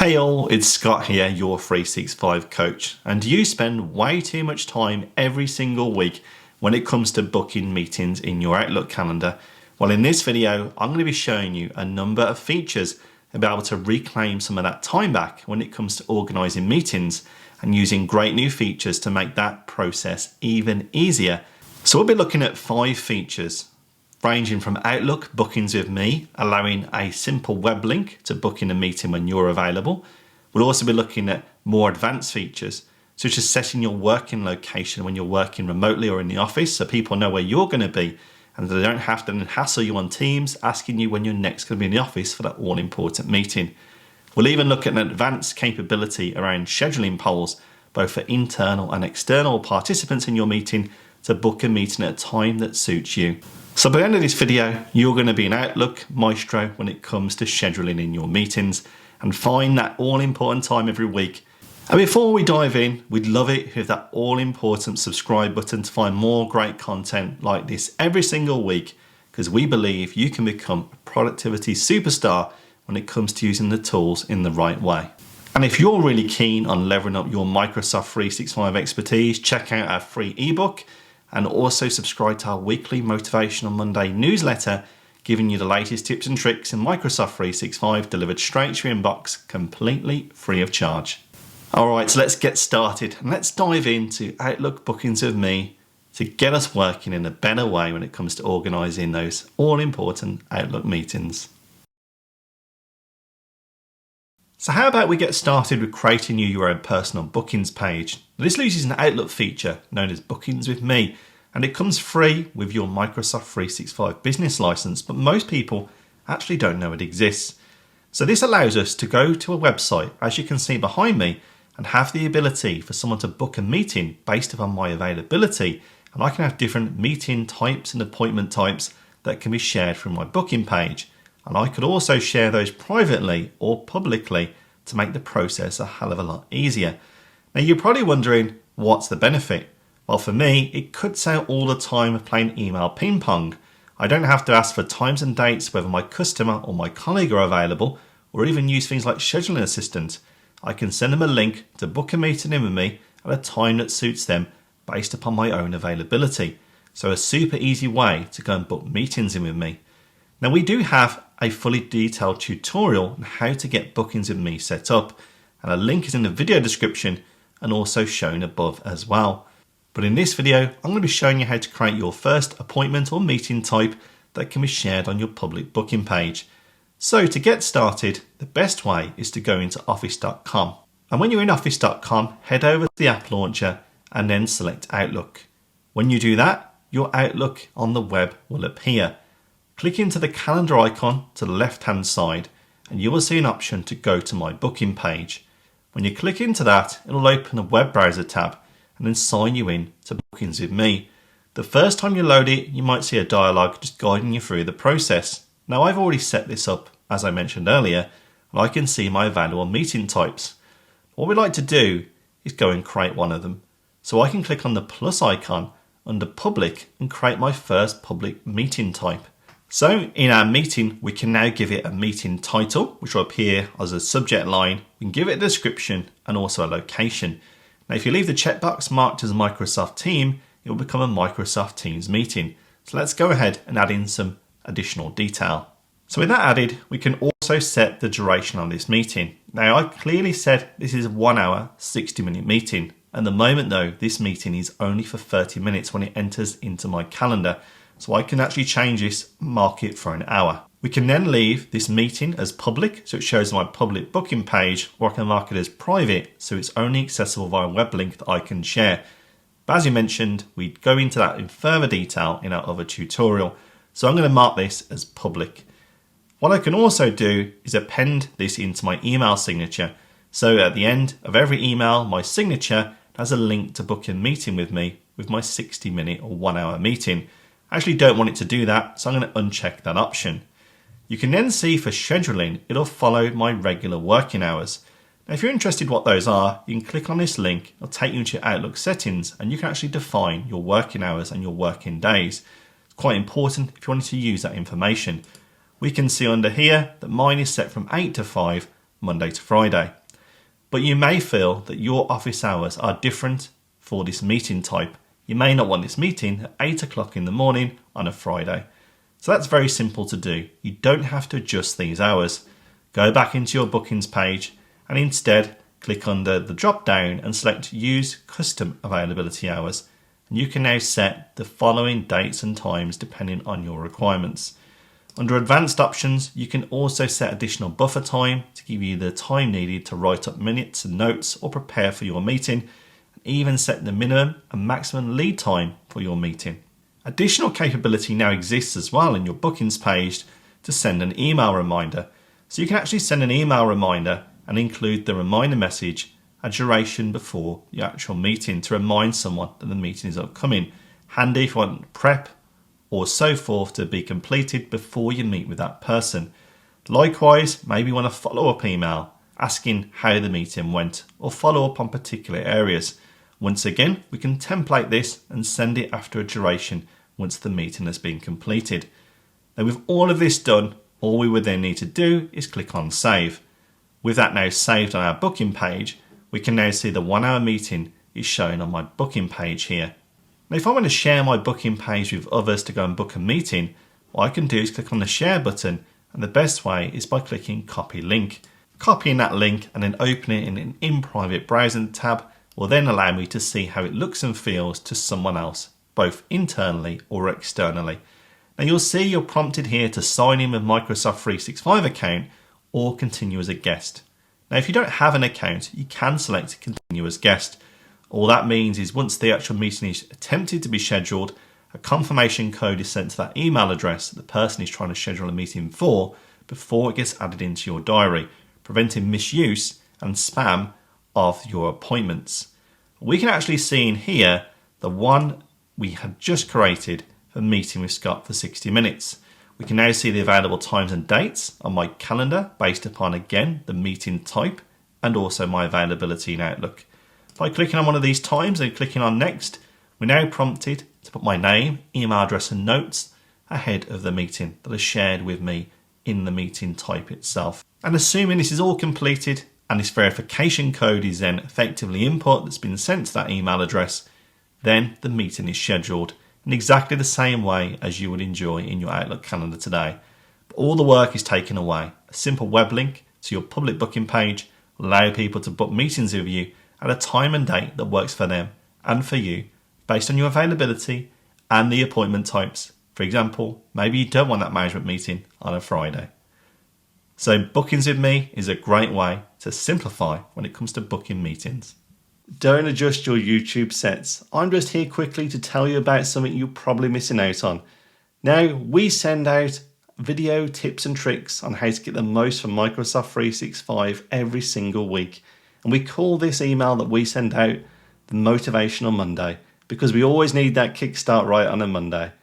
Hey all, it's Scott here, your 365 coach, and you spend way too much time every single week when it comes to booking meetings in your Outlook calendar. Well, in this video, I'm going to be showing you a number of features to be able to reclaim some of that time back when it comes to organizing meetings and using great new features to make that process even easier. So we'll be looking at 5 features ranging from Outlook bookings with me, allowing a simple web link to book in a meeting when you're available. We'll also be looking at more advanced features, such as setting your working location when you're working remotely or in the office so people know where you're going to be and they don't have to hassle you on Teams asking you when you're next going to be in the office for that all-important meeting. We'll even look at an advanced capability around scheduling polls, both for internal and external participants in your meeting, to book a meeting at a time that suits you. So by the end of this video, you're going to be an Outlook maestro when it comes to scheduling in your meetings and find that all-important time every week. And before we dive in, we'd love it if that all-important subscribe button to find more great content like this every single week, because we believe you can become a productivity superstar when it comes to using the tools in the right way. And if you're really keen on leveling up your Microsoft 365 expertise, check out our free ebook and also subscribe to our weekly Motivational Monday newsletter, giving you the latest tips and tricks in Microsoft 365 delivered straight to your inbox completely free of charge. All right, so let's get started and let's dive into Outlook bookings with me to get us working in a better way when it comes to organizing those all-important Outlook meetings. So how about we get started with creating you your own personal bookings page. This uses an Outlook feature known as Bookings with Me, and it comes free with your Microsoft 365 business license, but most people actually don't know it exists. So this allows us to go to a website, as you can see behind me, and have the ability for someone to book a meeting based upon my availability, and I can have different meeting types and appointment types that can be shared from my booking page. And I could also share those privately or publicly to make the process a hell of a lot easier. Now you're probably wondering, what's the benefit? Well, for me, it cuts out all the time of playing email ping pong. I don't have to ask for times and dates whether my customer or my colleague are available, or even use things like scheduling assistant. I can send them a link to book a meeting in with me at a time that suits them based upon my own availability. So a super easy way to go and book meetings in with me. Now we do have a fully detailed tutorial on how to get bookings with me set up, and a link is in the video description and also shown above as well. But in this video, I'm going to be showing you how to create your first appointment or meeting type that can be shared on your public booking page. So to get started, the best way is to go into office.com. And when you're in office.com, head over to the app launcher and then select Outlook. When you do that, your Outlook on the web will appear. Click into the calendar icon to the left-hand side and you will see an option to go to my booking page. When you click into that, it'll open a web browser tab and then sign you in to Bookings with Me. The first time you load it, you might see a dialogue just guiding you through the process. Now I've already set this up, as I mentioned earlier, and I can see my available meeting types. What we'd like to do is go and create one of them. So I can click on the plus icon under Public and create my first public meeting type. So in our meeting, we can now give it a meeting title, which will appear as a subject line. We can give it a description and also a location. Now, if you leave the checkbox marked as Microsoft Team, it will become a Microsoft Teams meeting. So let's go ahead and add in some additional detail. So with that added, we can also set the duration on this meeting. Now, I clearly said this is a 1 hour, 60-minute meeting. At the moment though, this meeting is only for 30 minutes when it enters into my calendar. So I can actually change this, mark it for an hour. We can then leave this meeting as public, so it shows my public booking page, or I can mark it as private, so it's only accessible via a web link that I can share. But as you mentioned, we go into that in further detail in our other tutorial. So I'm going to mark this as public. What I can also do is append this into my email signature. So at the end of every email, my signature has a link to book a meeting with me with my 60-minute or 1 hour meeting. I actually don't want it to do that, so I'm going to uncheck that option. You can then see for scheduling, it'll follow my regular working hours. Now, if you're interested what those are, you can click on this link, it'll take you into your Outlook settings, and you can actually define your working hours and your working days. It's quite important if you wanted to use that information. We can see under here that mine is set from 8 to 5, Monday to Friday. But you may feel that your office hours are different for this meeting type. You may not want this meeting at 8 o'clock in the morning on a Friday. So that's very simple to do. You don't have to adjust these hours. Go back into your bookings page and instead click under the drop down and select Use Custom Availability Hours. And you can now set the following dates and times depending on your requirements. Under Advanced Options, you can also set additional buffer time to give you the time needed to write up minutes and notes or prepare for your meeting, and even set the minimum and maximum lead time for your meeting. Additional capability now exists as well in your bookings page to send an email reminder. So you can actually send an email reminder and include the reminder message a duration before the actual meeting to remind someone that the meeting is upcoming. Handy if you want prep or so forth to be completed before you meet with that person. Likewise, maybe you want a follow-up email asking how the meeting went or follow up on particular areas. Once again, we can template this and send it after a duration once the meeting has been completed. Now with all of this done, all we would then need to do is click on Save. With that now saved on our booking page, we can now see the 1 hour meeting is shown on my booking page here. Now if I want to share my booking page with others to go and book a meeting, what I can do is click on the share button, and the best way is by clicking copy link. Copying that link and then opening it in an in-private browsing tab will then allow me to see how it looks and feels to someone else, both internally or externally. Now you'll see you're prompted here to sign in with Microsoft 365 account or continue as a guest. Now if you don't have an account, you can select continue as guest. All that means is once the actual meeting is attempted to be scheduled, a confirmation code is sent to that email address that the person is trying to schedule a meeting for before it gets added into your diary, preventing misuse and spam of your appointments. We can actually see in here the one we had just created for meeting with Scott for 60 minutes. We can now see the available times and dates on my calendar based upon, again, the meeting type and also my availability in Outlook. By clicking on one of these times and clicking on Next, we're now prompted to put my name, email address and notes ahead of the meeting that is shared with me in the meeting type itself. And assuming this is all completed and this verification code is then effectively input that's been sent to that email address, then the meeting is scheduled in exactly the same way as you would enjoy in your Outlook calendar today. But all the work is taken away. A simple web link to your public booking page will allow people to book meetings with you at a time and date that works for them and for you based on your availability and the appointment types. For example, maybe you don't want that management meeting on a Friday. So bookings with me is a great way to simplify when it comes to booking meetings. Don't adjust your YouTube sets. I'm just here quickly to tell you about something you're probably missing out on. Now, we send out video tips and tricks on how to get the most from Microsoft 365 every single week. And we call this email that we send out the Motivational Monday because we always need that kickstart right on a Monday.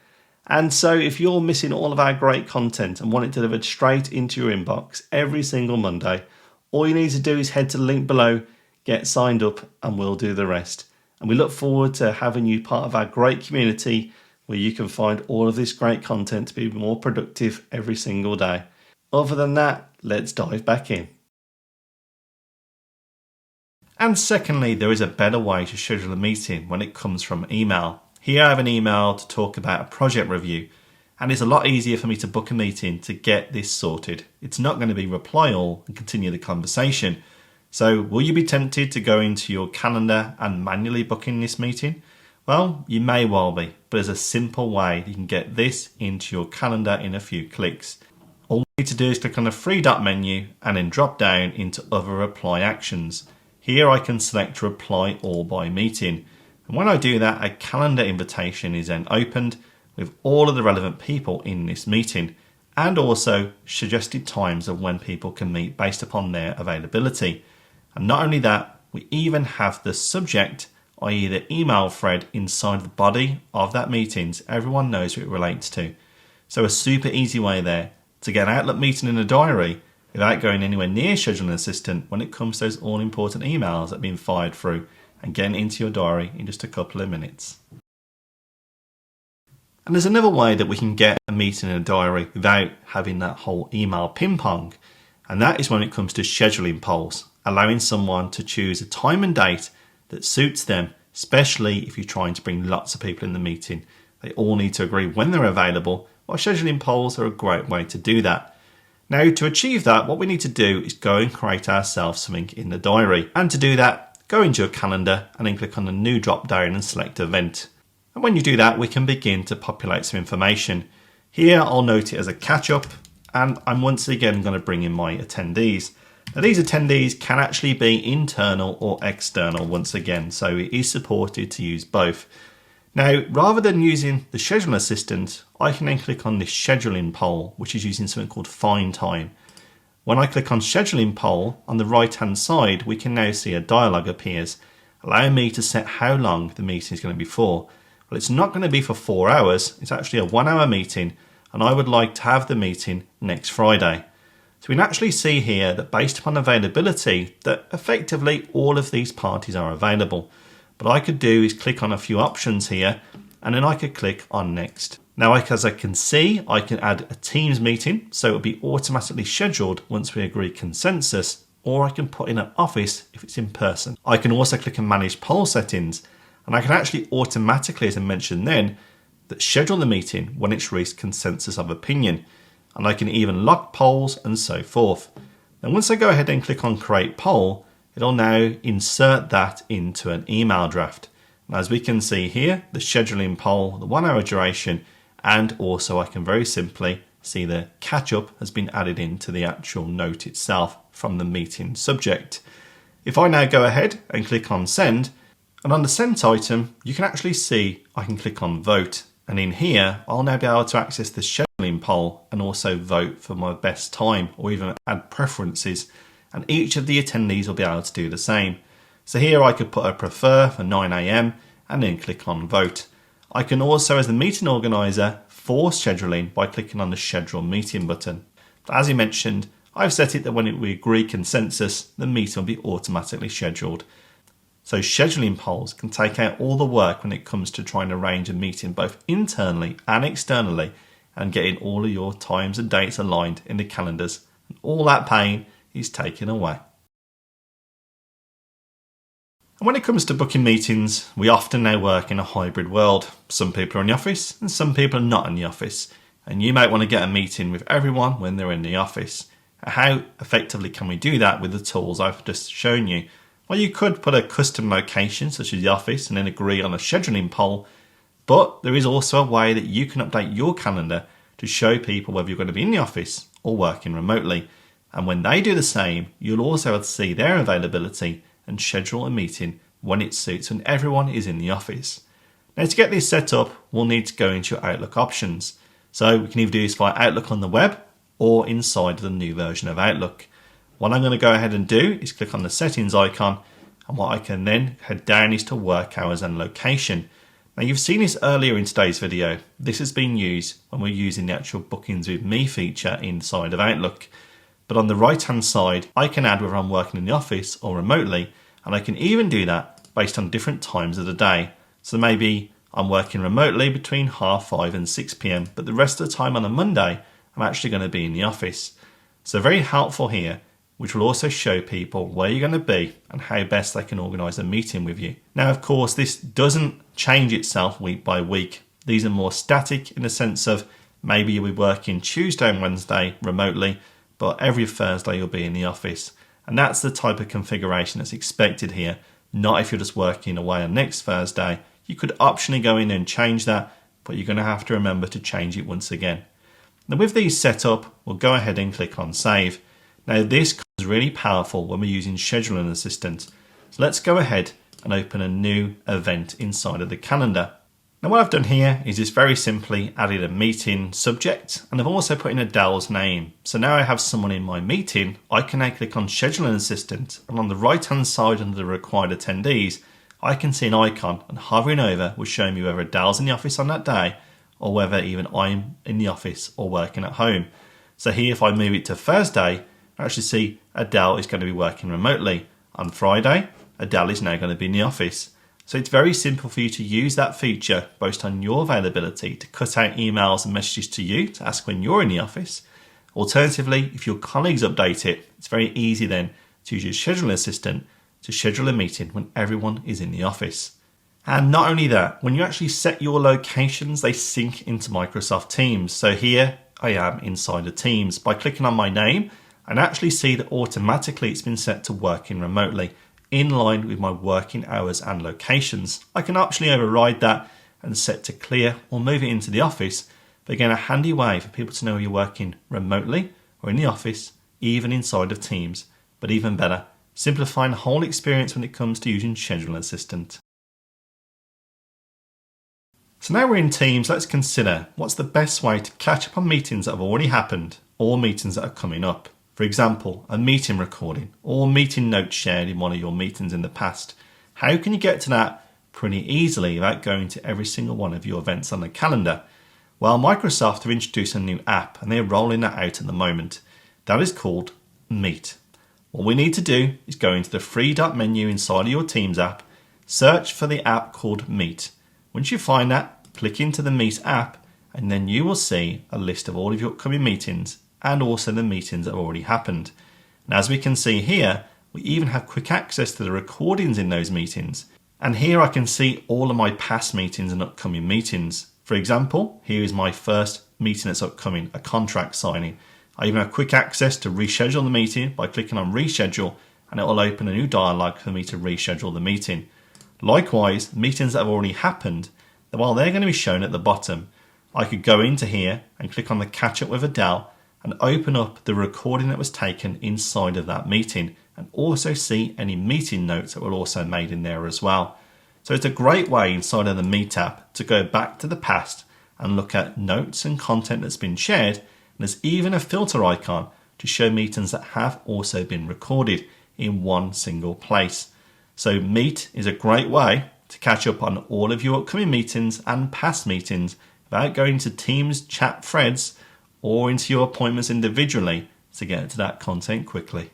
And so if you're missing all of our great content and want it delivered straight into your inbox every single Monday, all you need to do is head to the link below, get signed up, and we'll do the rest. And we look forward to having you part of our great community where you can find all of this great content to be more productive every single day. Other than that, let's dive back in. And secondly, there is a better way to schedule a meeting when it comes from email. Here I have an email to talk about a project review, and it's a lot easier for me to book a meeting to get this sorted. It's not going to be reply all and continue the conversation. So will you be tempted to go into your calendar and manually book in this meeting? Well, you may well be, but there's a simple way you can get this into your calendar in a few clicks. All you need to do is click on the three dot menu and then drop down into other reply actions. Here I can select reply all by meeting. And when I do that, a calendar invitation is then opened with all of the relevant people in this meeting and also suggested times of when people can meet based upon their availability. And not only that, we even have the subject, i.e. the email thread inside the body of that meeting so everyone knows who it relates to. So a super easy way there to get an Outlook meeting in a diary without going anywhere near Scheduling Assistant when it comes to those all-important emails that are being fired through and getting into your diary in just a couple of minutes. And there's another way that we can get a meeting in a diary without having that whole email ping pong, And that is when it comes to scheduling polls, allowing someone to choose a time and date that suits them, especially if you're trying to bring lots of people in the meeting. They all need to agree when they're available, while scheduling polls are a great way to do that. Now, to achieve that, what we need to do is go and create ourselves something in the diary. And to do that, go into your calendar and then click on the new drop down and select event. And when you do that, we can begin to populate some information. Here, I'll note it as a catch up, and I'm once again going to bring in my attendees. Now, these attendees can actually be internal or external once again, so it is supported to use both. Now, rather than using the schedule assistant, I can then click on this scheduling poll, which is using something called find time. When I click on scheduling poll, on the right hand side, we can now see a dialog appears, allowing me to set how long the meeting is going to be for. Well, it's not going to be for 4 hours, it's actually a 1 hour meeting, and I would like to have the meeting next Friday. So we can actually see here that based upon availability, that effectively all of these parties are available. What I could do is click on a few options here, and then I could click on next. Now, as I can see, I can add a Teams meeting, so it'll be automatically scheduled once we agree consensus, or I can put in an office if it's in person. I can also click and manage poll settings, and I can actually automatically, as I mentioned then, that schedule the meeting when it's reached consensus of opinion. And I can even lock polls and so forth. And once I go ahead and click on create poll, it'll now insert that into an email draft. And as we can see here, the scheduling poll, the 1 hour duration, and also I can very simply see the catch up has been added into the actual note itself from the meeting subject. If I now go ahead and click on send, and on the sent item, you can actually see I can click on vote. And in here, I'll now be able to access the scheduling poll and also vote for my best time or even add preferences. And each of the attendees will be able to do the same. So here I could put a prefer for 9 AM and then click on vote. I can also, as the meeting organizer, force scheduling by clicking on the schedule meeting button. But as you mentioned, I've set it that when we agree consensus, the meeting will be automatically scheduled. So scheduling polls can take out all the work when it comes to trying to arrange a meeting both internally and externally and getting all of your times and dates aligned in the calendars. And all that pain is taken away. And when it comes to booking meetings, we often now work in a hybrid world. Some people are in the office and some people are not in the office. And you might want to get a meeting with everyone when they're in the office. How effectively can we do that with the tools I've just shown you? Well, you could put a custom location such as the office and then agree on a scheduling poll, but there is also a way that you can update your calendar to show people whether you're going to be in the office or working remotely. And when they do the same, you'll also have to see their availability and schedule a meeting when it suits when everyone is in the office. Now, to get this set up, we'll need to go into your Outlook options. So we can either do this via Outlook on the web or inside the new version of Outlook. What I'm going to go ahead and do is click on the settings icon, and what I can then head down is to work hours and location. Now, you've seen this earlier in today's video. This has been used when we're using the actual bookings with me feature inside of Outlook. But on the right hand side, I can add whether I'm working in the office or remotely, and I can even do that based on different times of the day. So maybe I'm working remotely between 5:30 and 6 PM, but the rest of the time on a Monday, I'm actually going to be in the office. So very helpful here, which will also show people where you're going to be and how best they can organise a meeting with you. Now, of course, this doesn't change itself week by week. These are more static in the sense of maybe you'll be working Tuesday and Wednesday remotely, but every Thursday you'll be in the office. And that's the type of configuration that's expected here, not if you're just working away on next Thursday. You could optionally go in and change that, but you're going to have to remember to change it once again. Now, with these set up, we'll go ahead and click on save. Now, this is really powerful when we're using scheduling assistant. So let's go ahead and open a new event inside of the calendar. Now, what I've done here is just very simply added a meeting subject, and I've also put in Adele's name. So now I have someone in my meeting. I can now click on scheduling assistant, and on the right hand side under the required attendees, I can see an icon, and hovering over will show me whether Adele's in the office on that day or whether even I'm in the office or working at home. So here, if I move it to Thursday, I actually see Adele is going to be working remotely. On Friday, Adele is now going to be in the office. So it's very simple for you to use that feature based on your availability to cut out emails and messages to you to ask when you're in the office, Alternatively, if your colleagues update it, it's very easy then to use your scheduling assistant to schedule a meeting when everyone is in the office. And not only that, when you actually set your locations, they sync into Microsoft Teams. So here I am inside of Teams. By clicking on my name, I can actually see that automatically it's been set to working remotely in line with my working hours and locations. I can actually override that and set to clear or move it into the office. But again, a handy way for people to know you're working remotely or in the office, even inside of Teams. But even better, simplifying the whole experience when it comes to using Scheduling Assistant. So now we're in Teams, let's consider what's the best way to catch up on meetings that have already happened or meetings that are coming up. For example, a meeting recording or meeting notes shared in one of your meetings in the past. How can you get to that pretty easily without going to every single one of your events on the calendar? Well, Microsoft have introduced a new app and they're rolling that out at the moment. That is called Meet. What we need to do is go into the three dot menu inside of your Teams app, search for the app called Meet. Once you find that, click into the Meet app and then you will see a list of all of your upcoming meetings and also the meetings that have already happened. And as we can see here, we even have quick access to the recordings in those meetings. And here I can see all of my past meetings and upcoming meetings. For example, here is my first meeting that's upcoming, a contract signing. I even have quick access to reschedule the meeting by clicking on reschedule, and it will open a new dialog for me to reschedule the meeting. Likewise, meetings that have already happened, while they're going to be shown at the bottom, I could go into here and click on the catch up with Adele and open up the recording that was taken inside of that meeting and also see any meeting notes that were also made in there as well. So it's a great way inside of the Meet app to go back to the past and look at notes and content that's been shared. And there's even a filter icon to show meetings that have also been recorded in one single place. So Meet is a great way to catch up on all of your upcoming meetings and past meetings without going to Teams chat threads or into your appointments individually to get to that content quickly.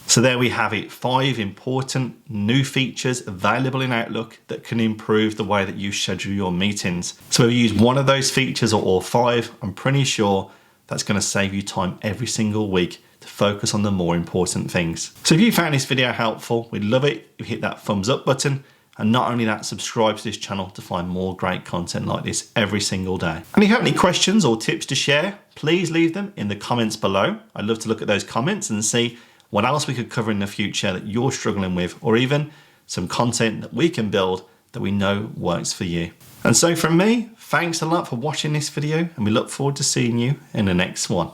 So there we have it, 5 important new features available in Outlook that can improve the way that you schedule your meetings. So if you use one of those features or all 5, I'm pretty sure that's going to save you time every single week to focus on the more important things. So if you found this video helpful, we'd love it if you hit that thumbs up button. And not only that, subscribe to this channel to find more great content like this every single day. And if you have any questions or tips to share, please leave them in the comments below. I'd love to look at those comments and see what else we could cover in the future that you're struggling with, or even some content that we can build that we know works for you. And so from me, thanks a lot for watching this video, and we look forward to seeing you in the next one.